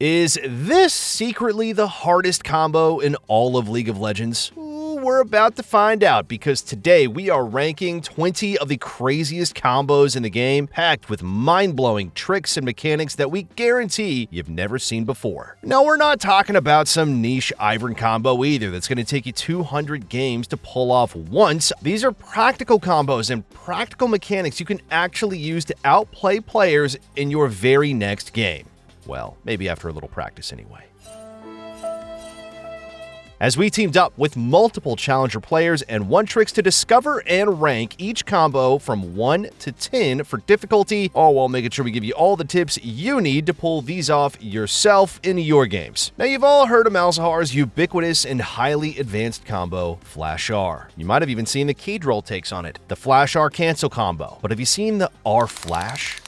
Is this secretly the hardest combo in all of League of Legends? We're about to find out, because today we are ranking 20 of the craziest combos in the game, packed with mind-blowing tricks and mechanics that we guarantee you've never seen before. Now, we're not talking about some niche Ivern combo either that's going to take you 200 games to pull off once. These are practical combos and practical mechanics you can actually use to outplay players in your very next game. Well, maybe after a little practice anyway. As we teamed up with multiple challenger players and One-Tricks to discover and rank each combo from 1 to 10 for difficulty, all while making sure we give you all the tips you need to pull these off yourself in your games. Now, you've all heard of Malzahar's ubiquitous and highly advanced combo, Flash R. You might have even seen the Keydroll takes on it, the Flash R cancel combo. But have you seen the R Flash?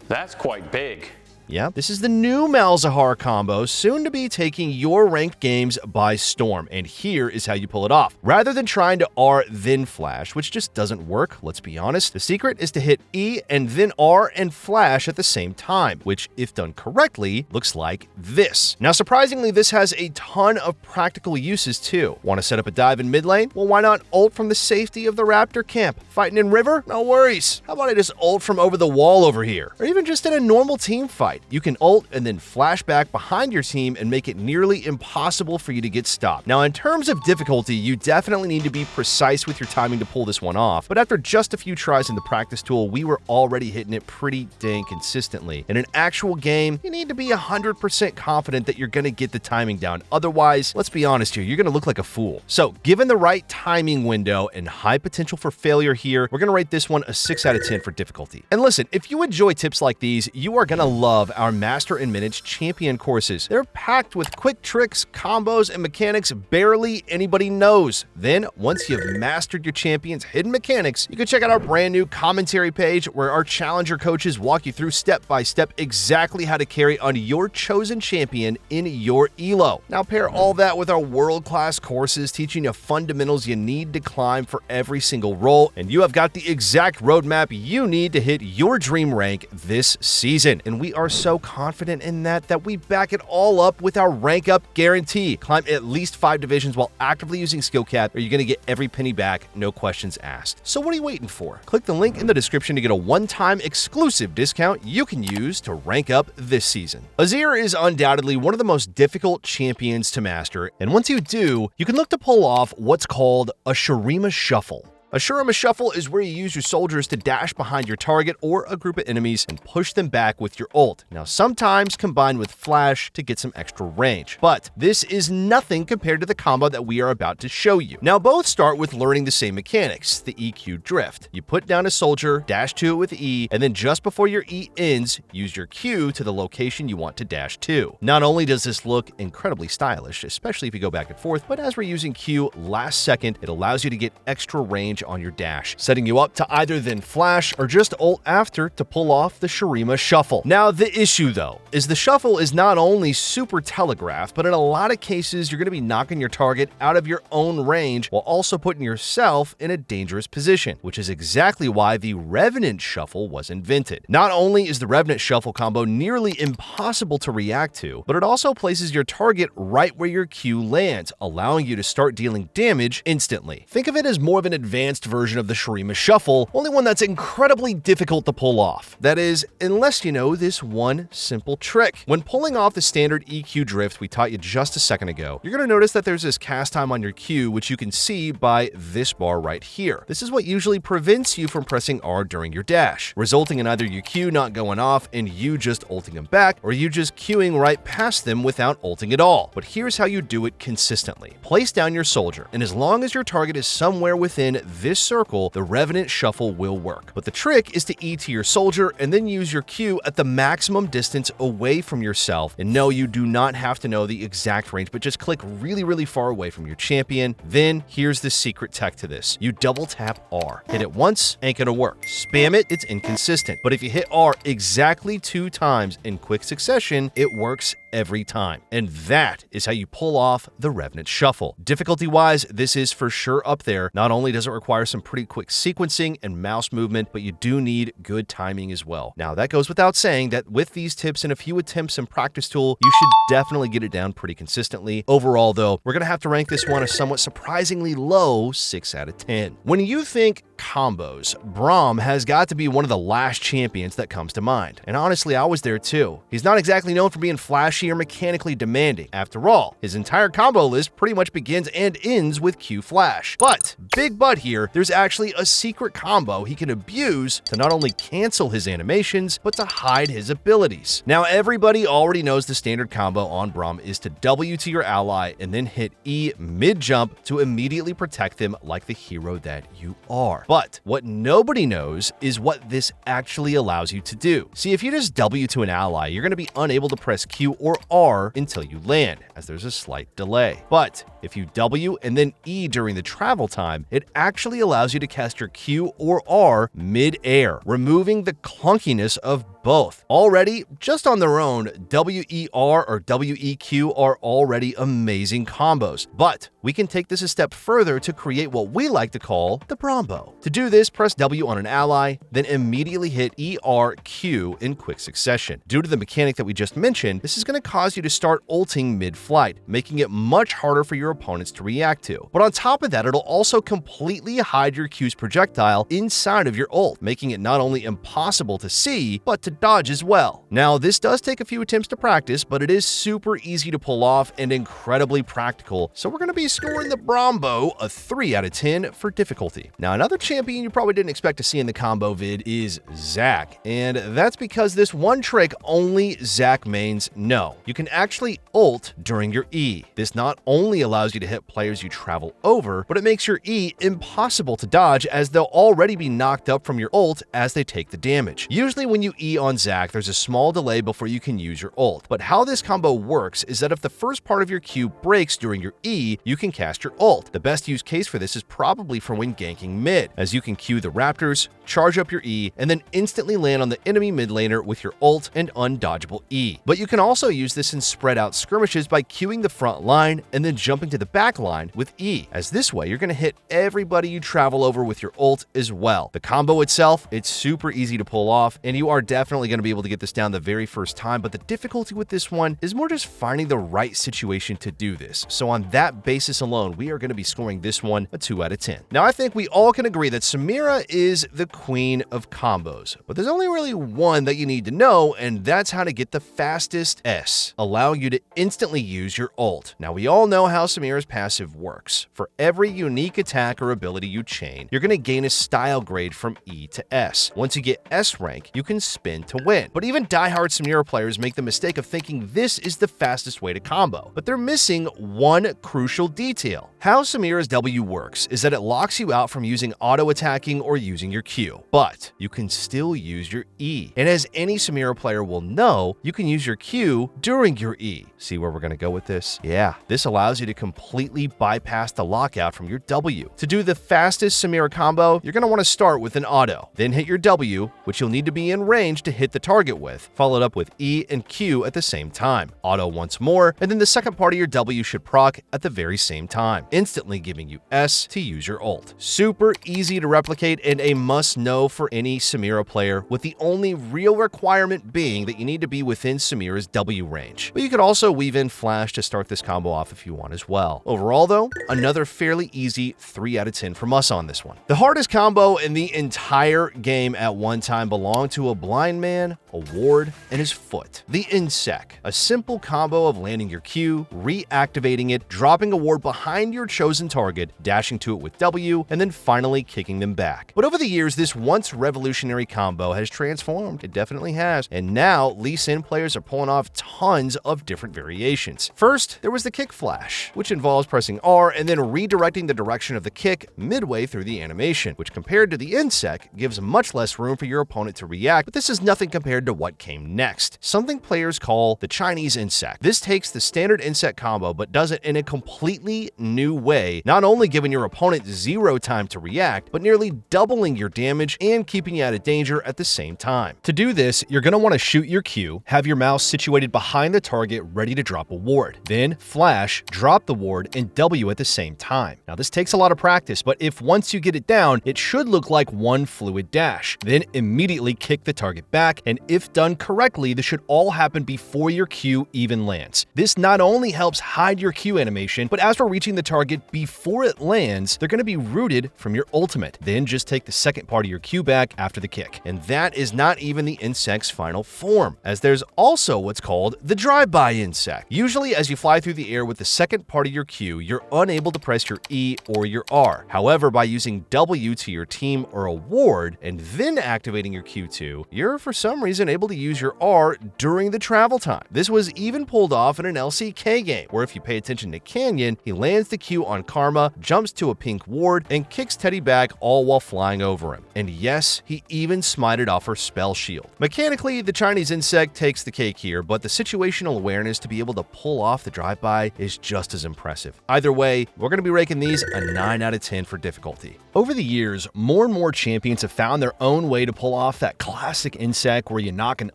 That's quite big. Yeah, this is the new Malzahar combo, soon to be taking your ranked games by storm, and here is how you pull it off. Rather than trying to R then flash, which just doesn't work, let's be honest, the secret is to hit E and then R and flash at the same time, which, if done correctly, looks like this. Now, surprisingly, this has a ton of practical uses too. Want to set up a dive in mid lane? Well, why not ult from the safety of the Raptor camp? Fighting in river? No worries. How about I just ult from over the wall over here? Or even just in a normal team fight. You can ult and then flash back behind your team and make it nearly impossible for you to get stopped. Now, in terms of difficulty, you definitely need to be precise with your timing to pull this one off, but after just a few tries in the practice tool, we were already hitting it pretty dang consistently. In an actual game, you need to be 100% confident that you're going to get the timing down. Otherwise, let's be honest here, you're going to look like a fool. So, given the right timing window and high potential for failure here, we're going to rate this one a 6 out of 10 for difficulty. And listen, if you enjoy tips like these, you are going to love our Master and Minutes Champion courses. They're packed with quick tricks, combos, and mechanics barely anybody knows. Then, once you've mastered your champion's hidden mechanics, you can check out our brand new commentary page where our challenger coaches walk you through step by step exactly how to carry on your chosen champion in your elo. Now, pair all that with our world-class courses teaching you fundamentals you need to climb for every single role, and you have got the exact roadmap you need to hit your dream rank this season. And we are so confident in that we back it all up with our rank up guarantee. Climb at least 5 divisions while actively using skill cap, or you're going to get every penny back, no questions asked. So what are you waiting for? Click the link in the description to get a one-time exclusive discount you can use to rank up this season. Azir is undoubtedly one of the most difficult champions to master, and once you do, you can look to pull off what's called a Shurima Shuffle. A Shurima Shuffle is where you use your soldiers to dash behind your target or a group of enemies and push them back with your ult. Now, sometimes combined with flash to get some extra range, but this is nothing compared to the combo that we are about to show you. Now, both start with learning the same mechanics, the EQ drift. You put down a soldier, dash to it with E, and then just before your E ends, use your Q to the location you want to dash to. Not only does this look incredibly stylish, especially if you go back and forth, but as we're using Q last second, it allows you to get extra range on your dash, setting you up to either then flash or just ult after to pull off the Shurima Shuffle. Now, the issue though is the shuffle is not only super telegraphed, but in a lot of cases you're going to be knocking your target out of your own range while also putting yourself in a dangerous position, which is exactly why the Revenant Shuffle was invented. Not only is the Revenant Shuffle combo nearly impossible to react to, but it also places your target right where your Q lands, allowing you to start dealing damage instantly. Think of it as more of an advanced version of the Shurima Shuffle, only one that's incredibly difficult to pull off. That is, unless you know this one simple trick. When pulling off the standard EQ drift we taught you just a second ago, you're going to notice that there's this cast time on your Q, which you can see by this bar right here. This is what usually prevents you from pressing R during your dash, resulting in either your Q not going off and you just ulting them back, or you just Qing right past them without ulting at all. But here's how you do it consistently. Place down your soldier, and as long as your target is somewhere within this circle, the Revenant Shuffle will work. But the trick is to E to your soldier and then use your Q at the maximum distance away from yourself. And no, you do not have to know the exact range, but just click really far away from your champion. Then here's the secret tech to this. You double tap R. Hit it once, ain't gonna work. Spam it, it's inconsistent. But if you hit R exactly 2 times in quick succession, it works every time. And that is how you pull off the Revenant Shuffle. Difficulty-wise, this is for sure up there. Not only does it require require some pretty quick sequencing and mouse movement, but you do need good timing as well. Now, that goes without saying that with these tips and a few attempts and practice tool, you should definitely get it down pretty consistently. Overall, though, we're going to have to rank this one a somewhat surprisingly low 6 out of 10. When you think combos, Braum has got to be one of the last champions that comes to mind. And honestly, I was there too. He's not exactly known for being flashy or mechanically demanding. After all, his entire combo list pretty much begins and ends with Q Flash. But, big but here, there's actually a secret combo he can abuse to not only cancel his animations, but to hide his abilities. Now, everybody already knows the standard combo on Braum is to W to your ally and then hit E mid-jump to immediately protect them like the hero that you are. But what nobody knows is what this actually allows you to do. See, if you just W to an ally, you're going to be unable to press Q or R until you land, as there's a slight delay. But if you W and then E during the travel time, it actually allows you to cast your Q or R mid-air, removing the clunkiness of both. Already, just on their own, WER or WEQ are already amazing combos, but we can take this a step further to create what we like to call the Brombo. To do this, press W on an ally, then immediately hit ERQ in quick succession. Due to the mechanic that we just mentioned, this is going to cause you to start ulting mid-flight, making it much harder for your opponents to react to. But on top of that, it'll also completely hide your Q's projectile inside of your ult, making it not only impossible to see, but to dodge as well. Now, this does take a few attempts to practice, but it is super easy to pull off and incredibly practical, so we're going to be scoring the Brombo a 3 out of 10 for difficulty. Now, another champion you probably didn't expect to see in the combo vid is Zac, and that's because this one trick only Zac mains know. You can actually ult during your E. This not only allows you to hit players you travel over, but it makes your E impossible to dodge as they'll already be knocked up from your ult as they take the damage. Usually when you E on Zac, there's a small delay before you can use your ult, but how this combo works is that if the first part of your Q breaks during your E, you can cast your ult. The best use case for this is probably for when ganking mid, as you can Q the Raptors, charge up your E, and then instantly land on the enemy mid laner with your ult and undodgeable E. But you can also use this in spread out skirmishes by queuing the front line and then jumping to the back line with E, as this way you're going to hit everybody you travel over with your ult as well. The combo itself, it's super easy to pull off, and you are definitely going to be able to get this down the very first time, but the difficulty with this one is more just finding the right situation to do this. So on that basis alone, we are going to be scoring this one a 2 out of 10. Now, I think we all can agree that Samira is the queen of combos, but there's only really one that you need to know, and that's how to get the fastest S, allowing you to instantly use your ult. Now, we all know how Samira's passive works. For every unique attack or ability you chain, you're going to gain a style grade from E to S. Once you get S rank, you can spin to win. But even diehard Samira players make the mistake of thinking this is the fastest way to combo, but they're missing one crucial detail. How Samira's W works is that it locks you out from using auto-attacking or using your Q, but you can still use your E. And as any Samira player will know, you can use your Q during your E. See where we're going to go with this? Yeah, this allows you to completely bypass the lockout from your W. To do the fastest Samira combo, you're going to want to start with an auto, then hit your W, which you'll need to be in range to hit the target with, followed up with E and Q at the same time. Auto once more, and then the second part of your W should proc at the very same time, instantly giving you S to use your ult. Super easy to replicate and a must-know for any Samira player, with the only real requirement being that you need to be within Samira's W range. But you could also weave in Flash to start this combo off if you want as well. Overall though, another fairly easy 3 out of 10 from us on this one. The hardest combo in the entire game at one time belonged to a blind man, a ward, and his foot. The Insec, a simple combo of landing your Q, reactivating it, dropping a ward behind your chosen target, dashing to it with W, and then finally kicking them back. But over the years, this once revolutionary combo has transformed. It definitely has. And now, Lee Sin players are pulling off tons of different variations. First, there was the Kick Flash, which involves pressing R and then redirecting the direction of the kick midway through the animation, which compared to the Insec gives much less room for your opponent to react, but this is nothing compared to what came next, something players call the Chinese insect. This takes the standard insect combo but does it in a completely new way, not only giving your opponent zero time to react, but nearly doubling your damage and keeping you out of danger at the same time. To do this, you're going to want to shoot your Q, have your mouse situated behind the target ready to drop a ward, then flash, drop the ward, and W at the same time. Now this takes a lot of practice, but if once you get it down, it should look like one fluid dash. Then immediately kick the target back, and if done correctly, this should all happen before your Q even lands. This not only helps hide your Q animation, but as we're reaching the target before it lands, they're going to be rooted from your ultimate. Then just take the second part of your Q back after the kick. And that is not even the insect's final form, as there's also what's called the drive-by insect. Usually as you fly through the air with the second part of your Q, you're unable to press your E or your R. However, by using W to your team or a ward and then activating your Q2, you're for some reason able to use your R during the travel time. This was even pulled off in an LCK game, where if you pay attention to Canyon, he lands the Q on Karma, jumps to a pink ward, and kicks Teddy back all while flying over him. And yes, he even smited off her spell shield. Mechanically, the Chinese insect takes the cake here, but the situational awareness to be able to pull off the drive-by is just as impressive. Either way, we're going to be raking these a 9 out of 10 for difficulty. Over the years, more and more champions have found their own way to pull off that classic insect where you knock an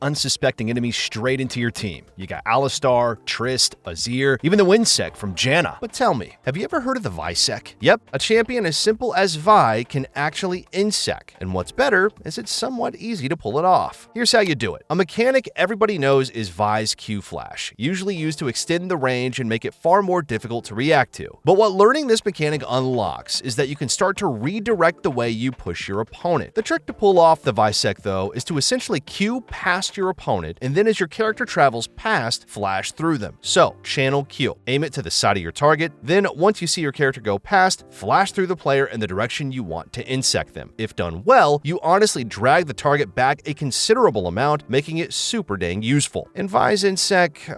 unsuspecting enemy straight into your team. You got Alistar, Trist, Azir, even the Winsec from Janna. But tell me, have you ever heard of the Visec? Yep, a champion as simple as Vi can actually insect, and what's better is it's somewhat easy to pull it off. Here's how you do it. A mechanic everybody knows is Vi's Q Flash, usually used to extend the range and make it far more difficult to react to. But what learning this mechanic unlocks is that you can start to redirect the way you push your opponent. The trick to pull off the Visec, though, is to essentially Q past your opponent, and then as your character travels past, flash through them. So, channel Q. Aim it to the side of your target, then once you see your character go past, flash through the player in the direction you want to insect them. If done well, you honestly drag the target back a considerable amount, making it super dang useful. And Vi's insect,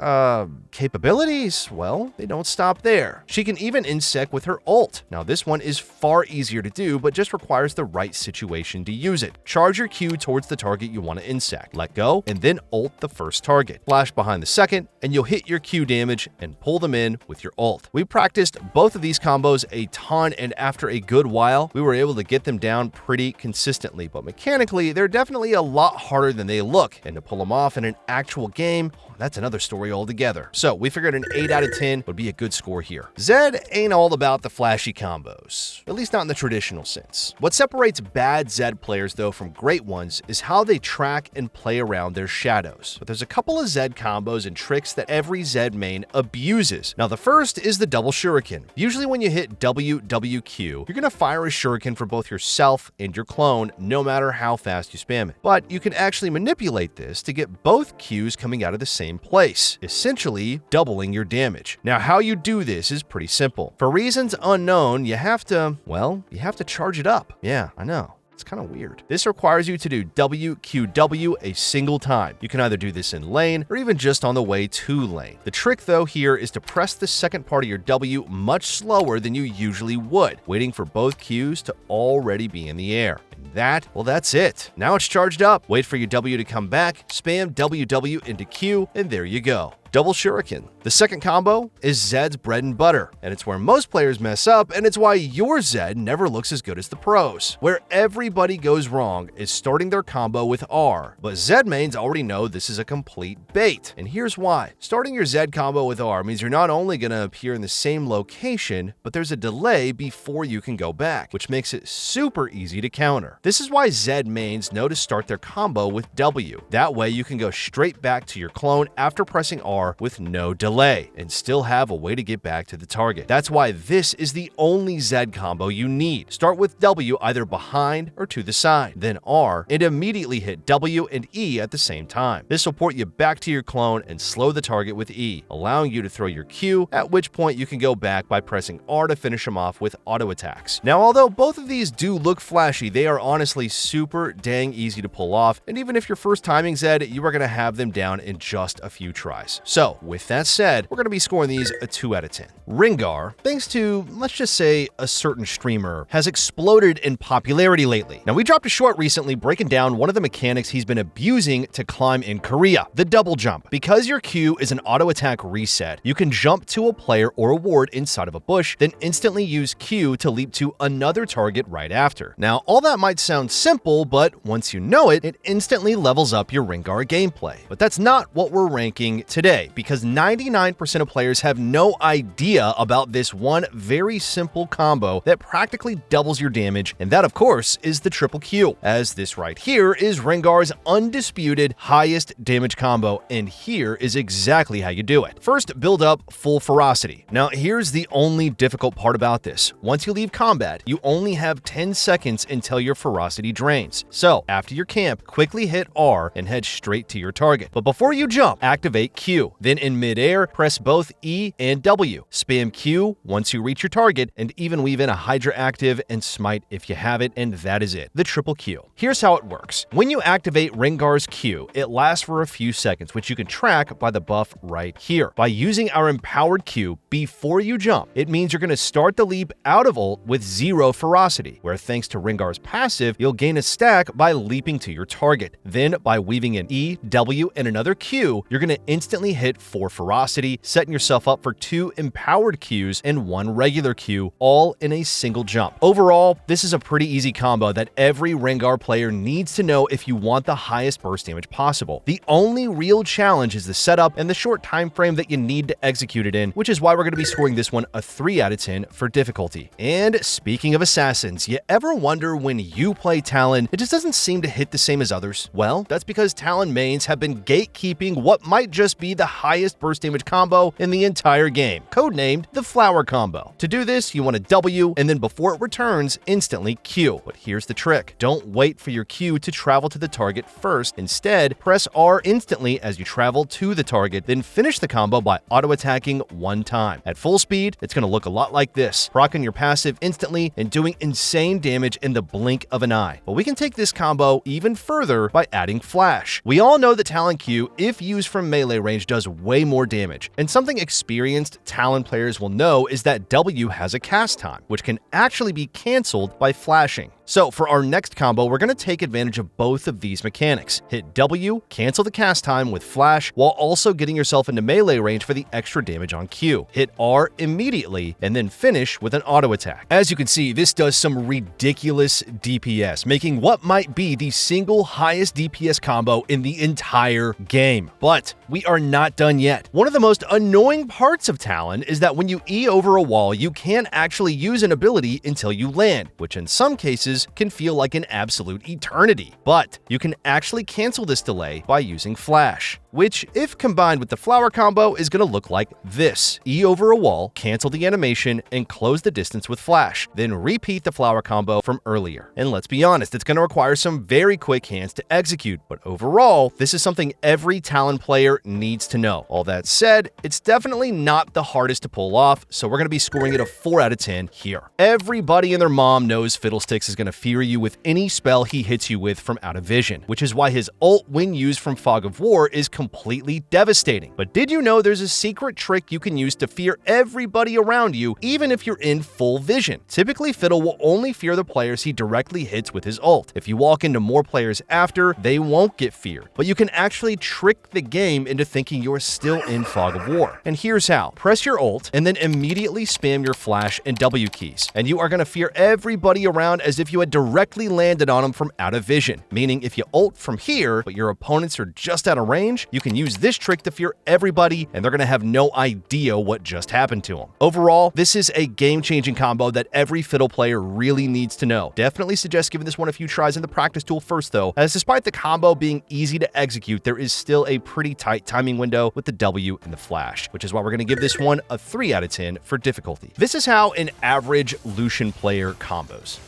capabilities, well, they don't stop there. She can even insect with her ult. Now this one is far easier to do, but just requires the right situation to use it. Charge your Q towards the target you want to insect, let go, and then ult the first target. Flash behind the second, and you'll hit your Q damage and pull them in with your ult. We practiced both of these combos a ton, and after a good while, we were able to get them down pretty consistently, but mechanically, they're definitely a lot harder than they look, and to pull them off in an actual game, that's another story altogether. So we figured an 8 out of 10 would be a good score here. Zed ain't all about the flashy combos, at least not in the traditional sense. What separates bad Zed players though from great ones is how they track and play around their shadows. But there's a couple of Zed combos and tricks that every Zed main abuses. Now the first is the double shuriken. Usually when you hit WWQ, you're gonna fire a shuriken for both yourself and your clone, no matter how fast you spam it. But you can actually manipulate this to get both Qs coming out of the same place, essentially doubling your damage. Now, how you do this is pretty simple. For reasons unknown, you have to charge it up. Yeah, I know. It's kind of weird. This requires you to do WQW a single time. You can either do this in lane or even just on the way to lane. The trick though here is to press the second part of your W much slower than you usually would, waiting for both Qs to already be in the air. That's it. Now it's charged up. Wait for your W to come back, spam WW into Q, and there you go. Double Shuriken. The second combo is Zed's bread and butter, and it's where most players mess up, and it's why your Zed never looks as good as the pros. Where everybody goes wrong is starting their combo with R, but Zed mains already know this is a complete bait, and here's why. Starting your Zed combo with R means you're not only going to appear in the same location, but there's a delay before you can go back, which makes it super easy to counter. This is why Zed mains know to start their combo with W. That way you can go straight back to your clone after pressing R with no delay and still have a way to get back to the target. That's why this is the only Zed combo you need. Start with W either behind or to the side, then R, and immediately hit W and E at the same time. This will port you back to your clone and slow the target with E, allowing you to throw your Q, at which point you can go back by pressing R to finish them off with auto attacks. Now, although both of these do look flashy, they are honestly super dang easy to pull off, and even if you're first timing Zed, you are going to have them down in just a few tries. So, with that said, we're going to be scoring these a 2 out of 10. Rengar, thanks to, let's just say, a certain streamer, has exploded in popularity lately. Now, we dropped a short recently breaking down one of the mechanics he's been abusing to climb in Korea, the double jump. Because your Q is an auto attack reset, you can jump to a player or a ward inside of a bush, then instantly use Q to leap to another target right after. Now, all that might sound simple, but once you know it, it instantly levels up your Rengar gameplay. But that's not what we're ranking today, because 99% of players have no idea about this one very simple combo that practically doubles your damage, and that, of course, is the triple Q, as this right here is Rengar's undisputed highest damage combo, and here is exactly how you do it. First, build up full ferocity. Now, here's the only difficult part about this. Once you leave combat, you only have 10 seconds until your ferocity drains. So, after your camp, quickly hit R and head straight to your target. But before you jump, activate Q. Then in midair, press both E and W. Spam Q once you reach your target, and even weave in a Hydra active and smite if you have it, and that is it, the triple Q. Here's how it works. When you activate Rengar's Q, it lasts for a few seconds, which you can track by the buff right here. By using our empowered Q before you jump, it means you're going to start the leap out of ult with 0 ferocity, where thanks to Rengar's passive, you'll gain a stack by leaping to your target. Then, by weaving in E, W, and another Q, you're going to instantly hit 4 ferocity, setting yourself up for 2 empowered Qs and 1 regular Q, all in a single jump. Overall, this is a pretty easy combo that every Rengar player needs to know if you want the highest burst damage possible. The only real challenge is the setup and the short time frame that you need to execute it in, which is why we're going to be scoring this one a 3 out of 10 for difficulty. And speaking of assassins, you ever wonder when you play Talon, it just doesn't seem to hit the same as others? Well, that's because Talon mains have been gatekeeping what might just be the highest burst damage combo in the entire game, codenamed the Flower Combo. To do this, you want to W, and then before it returns, instantly Q. But here's the trick. Don't wait for your Q to travel to the target first. Instead, press R instantly as you travel to the target, then finish the combo by auto-attacking 1 time. At full speed, it's going to look a lot like this, proccing your passive instantly and doing insane damage in the blink of an eye. But we can take this combo even further by adding Flash. We all know that Talon Q, if used from melee range, does way more damage, and something experienced Talon players will know is that W has a cast time, which can actually be cancelled by flashing. So for our next combo, we're going to take advantage of both of these mechanics. Hit W, cancel the cast time with Flash, while also getting yourself into melee range for the extra damage on Q. Hit R immediately, and then finish with an auto attack. As you can see, this does some ridiculous DPS, making what might be the single highest DPS combo in the entire game. But we are not done yet. One of the most annoying parts of Talon is that when you E over a wall, you can't actually use an ability until you land, which in some cases can feel like an absolute eternity. But you can actually cancel this delay by using Flash, which, if combined with the Flower Combo, is going to look like this. E over a wall, cancel the animation, and close the distance with Flash. Then repeat the Flower Combo from earlier. And let's be honest, it's going to require some very quick hands to execute, but overall, this is something every Talon player needs to know. All that said, it's definitely not the hardest to pull off, so we're going to be scoring it a 4 out of 10 here. Everybody and their mom knows Fiddlesticks is going to fear you with any spell he hits you with from out of vision, which is why his ult when used from Fog of War is completely devastating. But did you know there's a secret trick you can use to fear everybody around you, even if you're in full vision? Typically, Fiddle will only fear the players he directly hits with his ult. If you walk into more players after, they won't get feared. But you can actually trick the game into thinking you're still in Fog of War. And here's how. Press your ult, and then immediately spam your Flash and W keys. And you are going to fear everybody around as if you had directly landed on them from out of vision. Meaning, if you ult from here, but your opponents are just out of range, you can use this trick to fear everybody, and they're going to have no idea what just happened to them. Overall, this is a game-changing combo that every Fiddle player really needs to know. Definitely suggest giving this one a few tries in the practice tool first, though, as despite the combo being easy to execute, there is still a pretty tight timing window with the W and the Flash, which is why we're going to give this one a 3 out of 10 for difficulty. This is how an average Lucian player combos.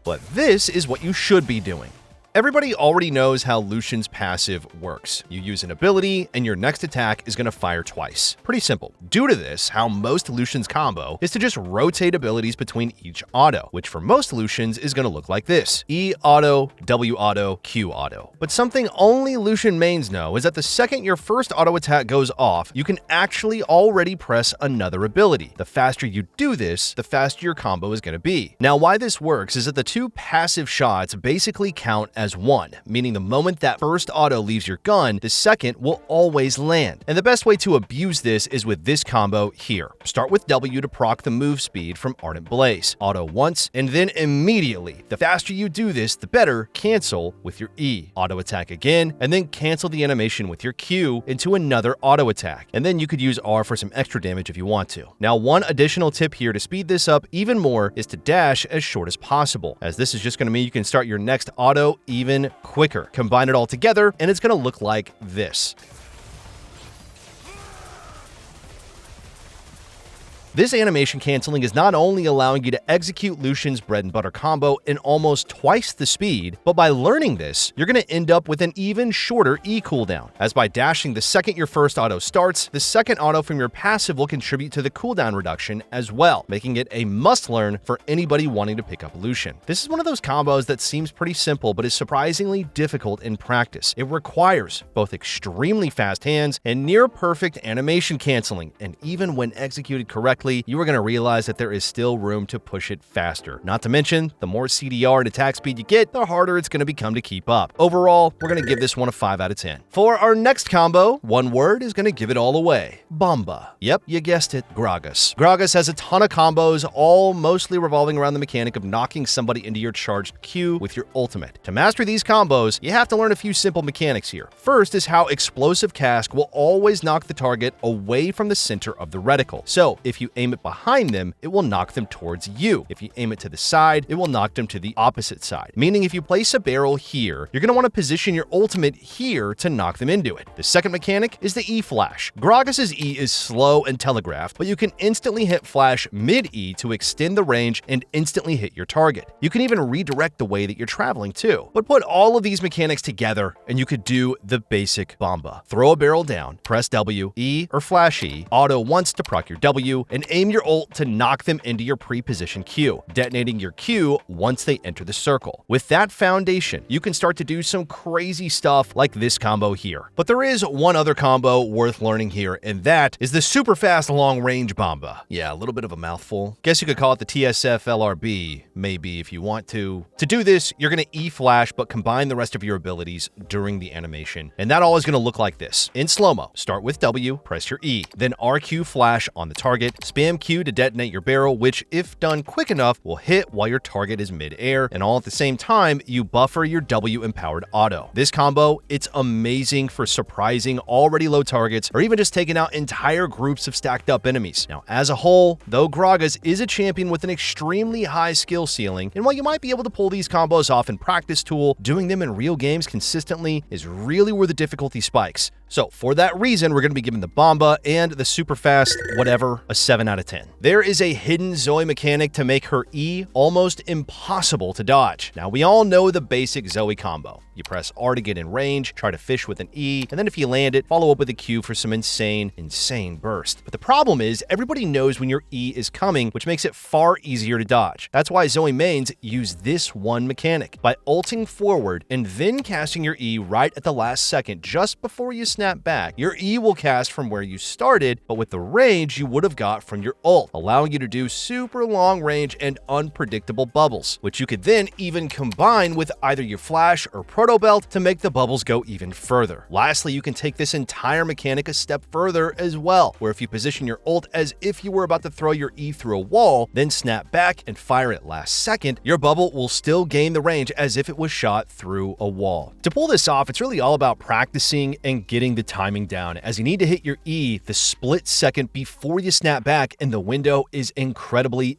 But this is what you should be doing. Everybody already knows how Lucian's passive works. You use an ability, and your next attack is going to fire twice. Pretty simple. Due to this, how most Lucian's combo is to just rotate abilities between each auto, which for most Lucians is going to look like this: E auto, W auto, Q auto. But something only Lucian mains know is that the second your first auto attack goes off, you can actually already press another ability. The faster you do this, the faster your combo is going to be. Now, why this works is that the two passive shots basically count as one, meaning the moment that first auto leaves your gun, the second will always land. And the best way to abuse this is with this combo here. Start with W to proc the move speed from Ardent Blaze. Auto once, and then immediately, the faster you do this, the better, cancel with your E. Auto attack again, and then cancel the animation with your Q into another auto attack. And then you could use R for some extra damage if you want to. Now, one additional tip here to speed this up even more is to dash as short as possible, as this is just going to mean you can start your next auto even quicker. Combine it all together, and it's going to look like this. This animation canceling is not only allowing you to execute Lucian's bread and butter combo in almost twice the speed, but by learning this, you're going to end up with an even shorter E cooldown, as by dashing the second your first auto starts, the second auto from your passive will contribute to the cooldown reduction as well, making it a must-learn for anybody wanting to pick up Lucian. This is one of those combos that seems pretty simple, but is surprisingly difficult in practice. It requires both extremely fast hands and near-perfect animation canceling, and even when executed correctly, you are going to realize that there is still room to push it faster. Not to mention, the more CDR and attack speed you get, the harder it's going to become to keep up. Overall, we're going to give this one a 5 out of 10. For our next combo, one word is going to give it all away: Bomba. Yep, you guessed it, Gragas. Gragas has a ton of combos, all mostly revolving around the mechanic of knocking somebody into your charged Q with your ultimate. To master these combos, you have to learn a few simple mechanics here. First is how Explosive Cask will always knock the target away from the center of the reticle. So, if you aim it behind them, it will knock them towards you. If you aim it to the side, it will knock them to the opposite side. Meaning if you place a barrel here, you're going to want to position your ultimate here to knock them into it. The second mechanic is the E-Flash. Gragas' E is slow and telegraphed, but you can instantly hit Flash mid-E to extend the range and instantly hit your target. You can even redirect the way that you're traveling too. But put all of these mechanics together and you could do the basic Bomba. Throw a barrel down, press W, E, or Flash E, auto once to proc your W, and aim your ult to knock them into your pre-positioned Q, detonating your Q once they enter the circle. With that foundation, you can start to do some crazy stuff like this combo here. But there is one other combo worth learning here, and that is the super fast long-range Bomba. Yeah, a little bit of a mouthful. Guess you could call it the TSF LRB, maybe, if you want to. To do this, you're going to E-Flash, but combine the rest of your abilities during the animation. And that all is going to look like this. In slow-mo, start with W, press your E, then RQ Flash on the target, spam Q to detonate your barrel, which, if done quick enough, will hit while your target is mid-air, and all at the same time, you buffer your W-empowered auto. This combo, it's amazing for surprising already low targets, or even just taking out entire groups of stacked up enemies. Now, as a whole, though Gragas is a champion with an extremely high skill ceiling, and while you might be able to pull these combos off in practice tool, doing them in real games consistently is really where the difficulty spikes. So for that reason, we're going to be giving the Bomba and the super fast whatever a 7 out of 10. There is a hidden Zoe mechanic to make her E almost impossible to dodge. Now, we all know the basic Zoe combo. You press R to get in range, try to fish with an E, and then if you land it, follow up with a Q for some insane burst. But the problem is, everybody knows when your E is coming, which makes it far easier to dodge. That's why Zoe mains use this one mechanic. By ulting forward and then casting your E right at the last second, just before you snap back, your E will cast from where you started, but with the range you would have got from your ult, allowing you to do super long range and unpredictable bubbles, which you could then even combine with either your flash or proto belt to make the bubbles go even further. Lastly, you can take this entire mechanic a step further as well, where if you position your ult as if you were about to throw your E through a wall, then snap back and fire it last second, your bubble will still gain the range as if it was shot through a wall. To pull this off, it's really all about practicing and getting the timing down, as you need to hit your E the split second before you snap back, and the window is incredibly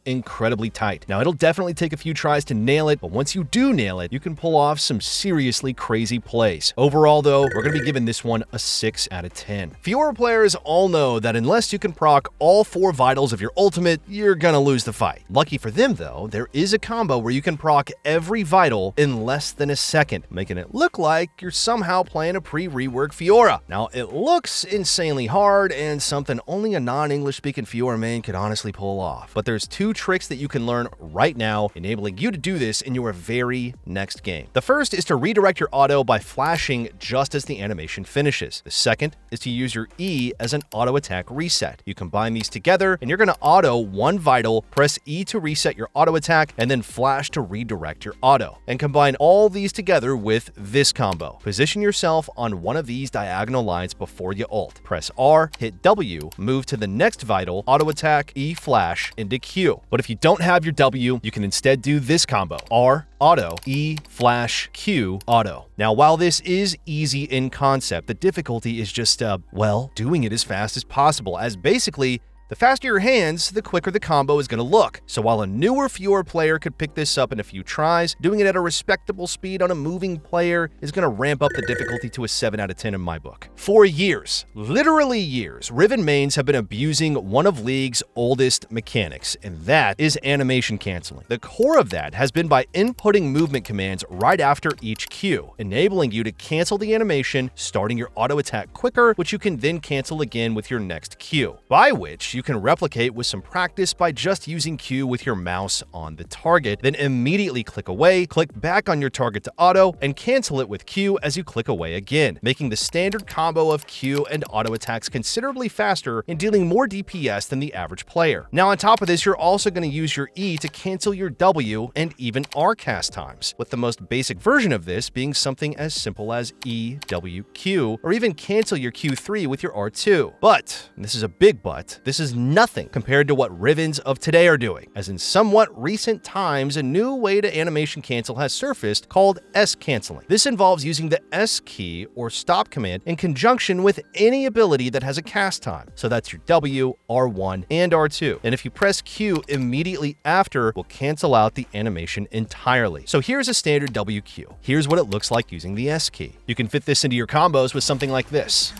tight. Now, it'll definitely take a few tries to nail it, but once you do nail it, you can pull off some serious seriously crazy plays. Overall though, we're going to be giving this one a 6 out of 10. Fiora players all know that unless you can proc all 4 vitals of your ultimate, you're going to lose the fight. Lucky for them though, there is a combo where you can proc every vital in less than a second, making it look like you're somehow playing a pre-rework Fiora. Now, it looks insanely hard and something only a non-English speaking Fiora main could honestly pull off. But there's 2 tricks that you can learn right now, enabling you to do this in your very next game. The first is to redirect your auto by flashing just as the animation finishes. The second is to use your E as an auto attack reset. You combine these together and you're going to auto 1 vital, press E to reset your auto attack, and then flash to redirect your auto. And combine all these together with this combo. Position yourself on one of these diagonal lines before you ult. Press R, hit W, move to the next vital, auto attack, E flash into Q. But if you don't have your W, you can instead do this combo. R, auto, E, flash, Q, auto. Now, while this is easy in concept, the difficulty is just, well, doing it as fast as possible, as basically, the faster your hands, the quicker the combo is going to look. So while a newer Fiora player could pick this up in a few tries, doing it at a respectable speed on a moving player is going to ramp up the difficulty to a 7 out of 10 in my book. For years, literally years, Riven mains have been abusing one of League's oldest mechanics, and that is animation canceling. The core of that has been by inputting movement commands right after each Q, enabling you to cancel the animation, starting your auto attack quicker, which you can then cancel again with your next Q, by which you can replicate with some practice by just using Q with your mouse on the target, then immediately click away, click back on your target to auto, and cancel it with Q as you click away again, making the standard combo of Q and auto attacks considerably faster and dealing more DPS than the average player. Now on top of this, you're also going to use your E to cancel your W and even R cast times, with the most basic version of this being something as simple as E, W, Q, or even cancel your Q3 with your R2. But, and this is a big but, this is nothing compared to what Rivens of today are doing, as in somewhat recent times, a new way to animation cancel has surfaced called S-canceling. This involves using the S key or stop command in conjunction with any ability that has a cast time. So that's your W, R1, and R2. And if you press Q immediately after, will cancel out the animation entirely. So here's a standard WQ. Here's what it looks like using the S key. You can fit this into your combos with something like this.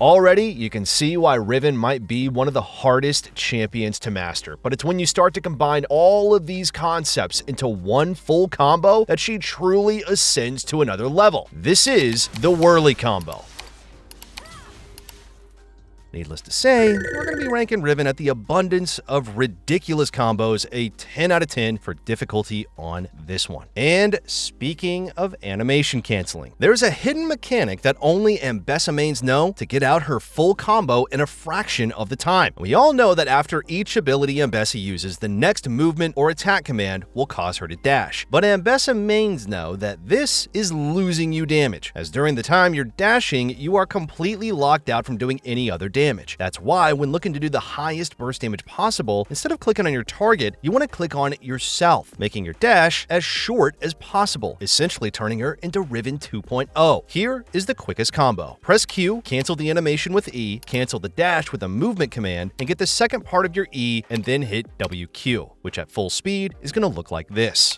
Already, you can see why Riven might be one of the hardest champions to master, but it's when you start to combine all of these concepts into one full combo that she truly ascends to another level. This is the Whirly combo. Needless to say, we're going to be ranking Riven at the abundance of ridiculous combos, a 10 out of 10 for difficulty on this one. And speaking of animation canceling, there's a hidden mechanic that only Ambessa mains know to get out her full combo in a fraction of the time. We all know that after each ability Ambessa uses, the next movement or attack command will cause her to dash. But Ambessa mains know that this is losing you damage, as during the time you're dashing, you are completely locked out from doing any other damage. That's why when looking to do the highest burst damage possible, instead of clicking on your target, you want to click on yourself, making your dash as short as possible, essentially turning her into Riven 2.0. Here is the quickest combo. Press Q, cancel the animation with E, cancel the dash with a movement command, and get the second part of your E, and then hit WQ, which at full speed is going to look like this.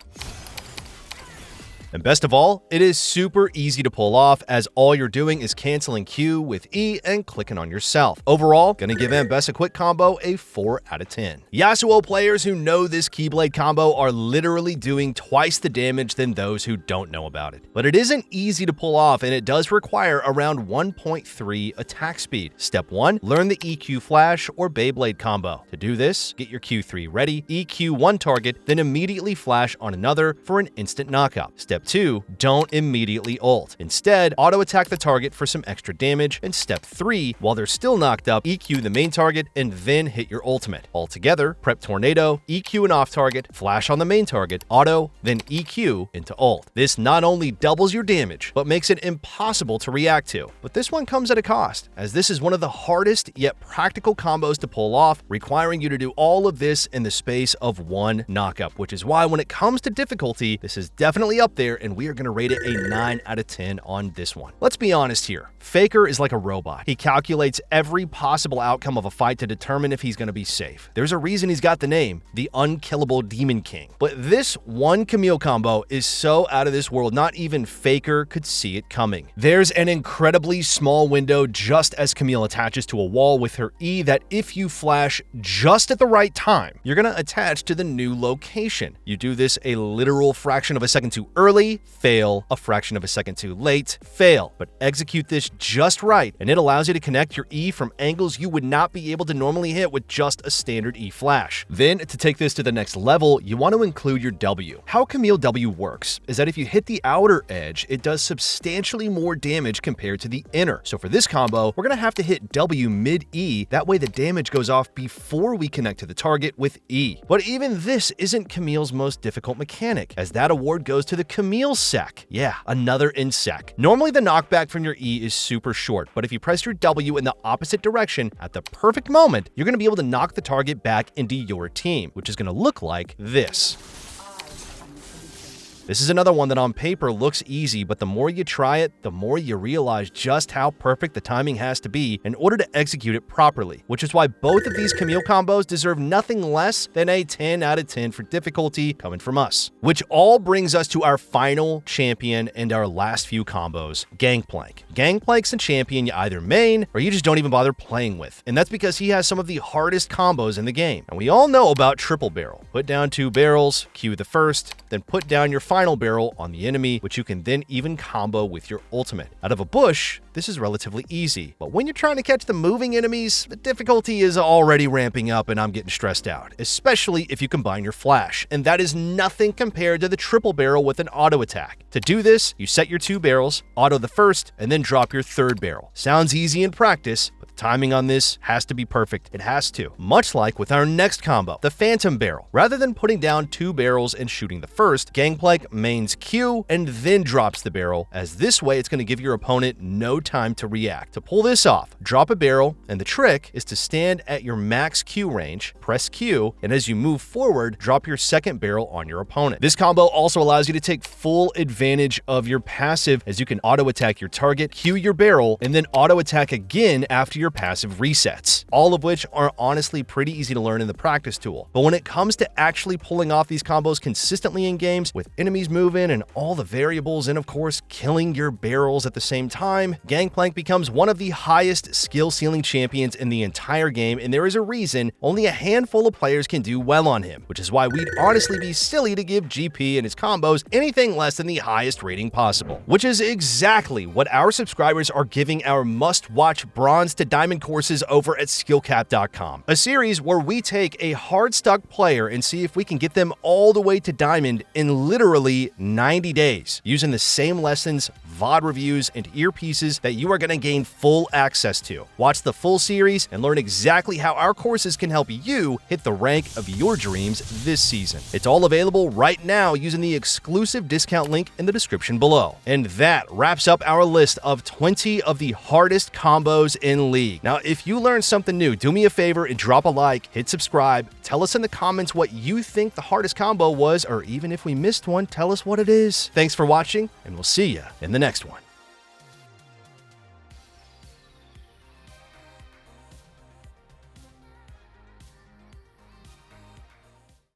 And best of all, it is super easy to pull off, as all you're doing is canceling Q with E and clicking on yourself. Overall, gonna give Ambessa Quick Combo a 4 out of 10. Yasuo players who know this Keyblade combo are literally doing twice the damage than those who don't know about it. But it isn't easy to pull off, and it does require around 1.3 attack speed. Step 1, learn the EQ Flash or Beyblade combo. To do this, get your Q3 ready, EQ one target, then immediately flash on another for an instant knockout. Step 2, don't immediately ult. Instead, auto-attack the target for some extra damage. And step 3, while they're still knocked up, EQ the main target and then hit your ultimate. Altogether, prep Tornado, EQ an off target, flash on the main target, auto, then EQ into ult. This not only doubles your damage, but makes it impossible to react to. But this one comes at a cost, as this is one of the hardest yet practical combos to pull off, requiring you to do all of this in the space of one knockup, which is why when it comes to difficulty, this is definitely up there player, and we are going to rate it a 9 out of 10 on this one. Let's be honest here. Faker is like a robot. He calculates every possible outcome of a fight to determine if he's going to be safe. There's a reason he's got the name, the Unkillable Demon King. But this one Camille combo is so out of this world, not even Faker could see it coming. There's an incredibly small window just as Camille attaches to a wall with her E that if you flash just at the right time, you're going to attach to the new location. You do this a literal fraction of a second too early, fail, a fraction of a second too late, fail, but execute this just right, and it allows you to connect your E from angles you would not be able to normally hit with just a standard E flash. Then, to take this to the next level, you want to include your W. How Camille W works is that if you hit the outer edge, it does substantially more damage compared to the inner. So for this combo, we're going to have to hit W mid-E, that way the damage goes off before we connect to the target with E. But even this isn't Camille's most difficult mechanic, as that award goes to the Camille Sec. Yeah, another insec. Normally the knockback from your E is super short, but if you press your W in the opposite direction at the perfect moment, you're going to be able to knock the target back into your team, which is going to look like this. This is another one that on paper looks easy, but the more you try it, the more you realize just how perfect the timing has to be in order to execute it properly, which is why both of these Camille combos deserve nothing less than a 10 out of 10 for difficulty coming from us. Which all brings us to our final champion and our last few combos, Gangplank. Gangplank's a champion you either main or you just don't even bother playing with, and that's because he has some of the hardest combos in the game. And we all know about triple barrel. Put down 2 barrels, Q the first, then put down your final barrel on the enemy, which you can then even combo with your ultimate. Out of a bush, this is relatively easy, but when you're trying to catch the moving enemies, the difficulty is already ramping up and I'm getting stressed out, especially if you combine your flash, and that is nothing compared to the triple barrel with an auto attack. To do this, you set your 2 barrels, auto the first, and then drop your 3rd barrel. Sounds easy in practice, but the timing on this has to be perfect. It has to. Much like with our next combo, the Phantom Barrel. Rather than putting down 2 barrels and shooting the first, Gangplank mains Q and then drops the barrel, as this way it's going to give your opponent no time to react. To pull this off, drop a barrel, and the trick is to stand at your max Q range, press Q, and as you move forward, drop your 2nd barrel on your opponent. This combo also allows you to take full advantage of your passive, as you can auto attack your target, Q your barrel, and then auto attack again after your passive resets. All of which are honestly pretty easy to learn in the practice tool. But when it comes to actually pulling off these combos consistently in games, with enemies moving and all the variables, and of course killing your barrels at the same time, Gangplank becomes one of the highest skill ceiling champions in the entire game, and there is a reason only a handful of players can do well on him, which is why we'd honestly be silly to give GP and his combos anything less than the highest rating possible, which is exactly what our subscribers are giving our must-watch Bronze to Diamond courses over at skillcap.com, a series where we take a hard-stuck player and see if we can get them all the way to Diamond in literally 90 days, using the same lessons, VOD reviews, and earpieces that you are going to gain full access to. Watch the full series and learn exactly how our courses can help you hit the rank of your dreams this season. It's all available right now using the exclusive discount link in the description below. And that wraps up our list of 20 of the hardest combos in League. Now, if you learned something new, do me a favor and drop a like, hit subscribe, tell us in the comments what you think the hardest combo was, or even if we missed one, tell us what it is. Thanks for watching, and we'll see you in the next one.